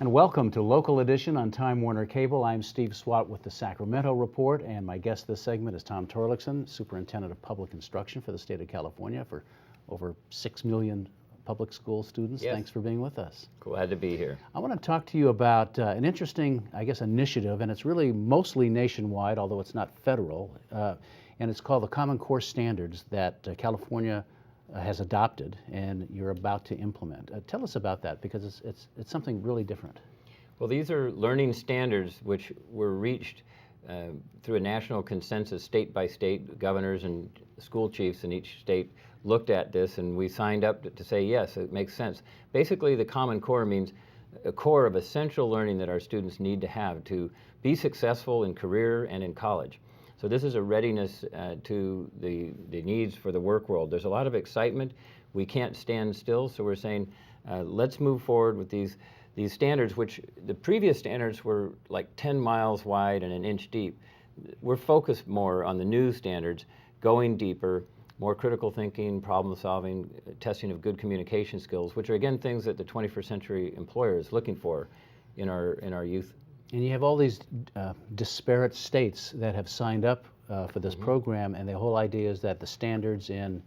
And welcome to Local Edition on Time Warner Cable. I'm Steve Swat with the Sacramento Report, and my guest this segment is Tom Torlakson, Superintendent of Public Instruction for the state of California for over 6 million public school students. Yes. Thanks for being with us. Glad to be here. I want to talk to you about an interesting, initiative, and it's really mostly nationwide, although it's not federal, and it's called the Common Core Standards that California has adopted and you're about to implement. Tell us about that, because it's something really different. Well, these are learning standards which were reached through a national consensus, state by state. Governors and school chiefs in each state looked at this, and we signed up to say, yes, it makes sense. Basically, the Common Core means a core of essential learning that our students need to have to be successful in career and in college. So this is a readiness to the needs for the work world. There's a lot of excitement. We can't stand still, so we're saying let's move forward with these standards, which the previous standards were like 10 miles wide and an inch deep. We're focused more on the new standards, going deeper, more critical thinking, problem solving, testing of good communication skills, which are again things that the 21st century employer is looking for in our youth. And you have all these disparate states that have signed up for this program, and the whole idea is that the standards in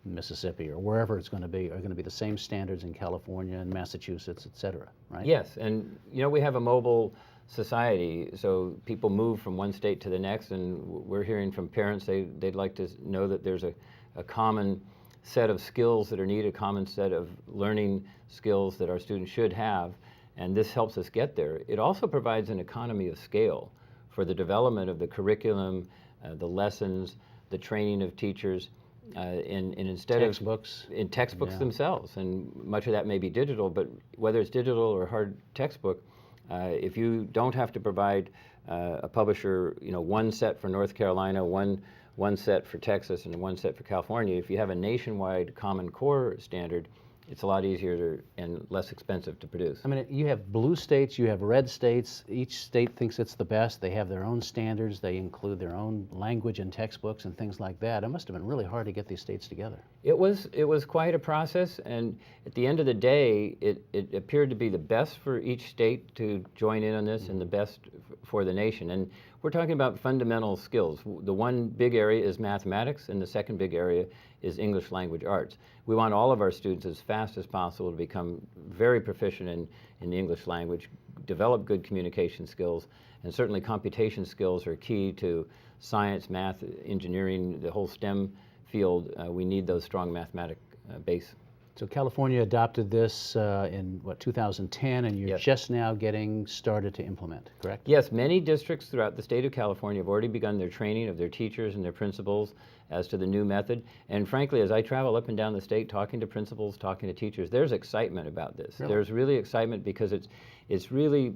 Mississippi or wherever it's going to be are going to be the same standards in California and Massachusetts, et cetera, right? Yes, and we have a mobile society, so people move from one state to the next, and we're hearing from parents they'd like to know that there's a common set of skills that are needed, a common set of learning skills that our students should have. And this helps us get there. It also provides an economy of scale for the development of the curriculum, the lessons, the training of teachers, and instead textbooks. In textbooks themselves. And much of that may be digital, but whether it's digital or hard textbook, if you don't have to provide a publisher, one set for North Carolina, one set for Texas, and one set for California, if you have a nationwide Common Core standard, it's a lot easier and less expensive to produce. I mean, you have blue states, you have red states. Each state thinks it's the best. They have their own standards. They include their own language and textbooks and things like that. It must have been really hard to get these states together. It was quite a process, and at the end of the day, it appeared to be the best for each state to join in on this and the best for the nation. And we're talking about fundamental skills. The one big area is mathematics, and the second big area is English language arts. We want all of our students as fast as possible to become very proficient in the English language, develop good communication skills, and certainly computation skills are key to science, math, engineering, the whole STEM field. We need those strong mathematic base. So California adopted this in, 2010, and you're just now getting started to implement, correct? Yes, many districts throughout the state of California have already begun their training of their teachers and their principals as to the new method. And frankly, as I travel up and down the state talking to principals, talking to teachers, there's excitement about this. Really? There's really excitement because it's really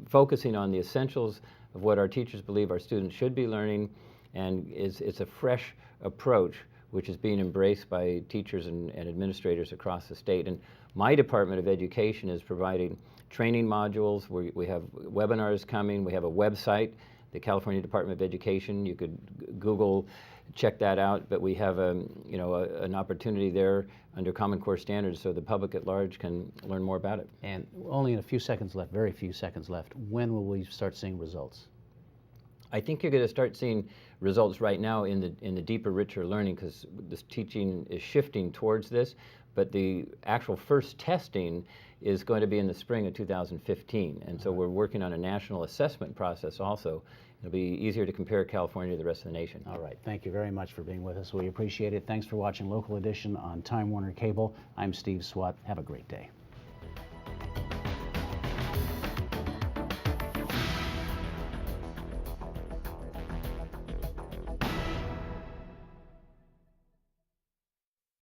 focusing on the essentials of what our teachers believe our students should be learning, and it's a fresh approach which is being embraced by teachers and administrators across the state. And my Department of Education is providing training modules. We have webinars coming. We have a website, the California Department of Education. You could Google, check that out. But we have an opportunity there under Common Core Standards so the public at large can learn more about it. And only in a few seconds left, very few seconds left. When will we start seeing results? I think you're going to start seeing results right now in the deeper, richer learning, because this teaching is shifting towards this, but the actual first testing is going to be in the spring of 2015, and so we're working on a national assessment process also. It'll be easier to compare California to the rest of the nation. All right, thank you very much for being with us. We appreciate it. Thanks for watching Local Edition on Time Warner Cable. I'm Steve Swat. Have a great day.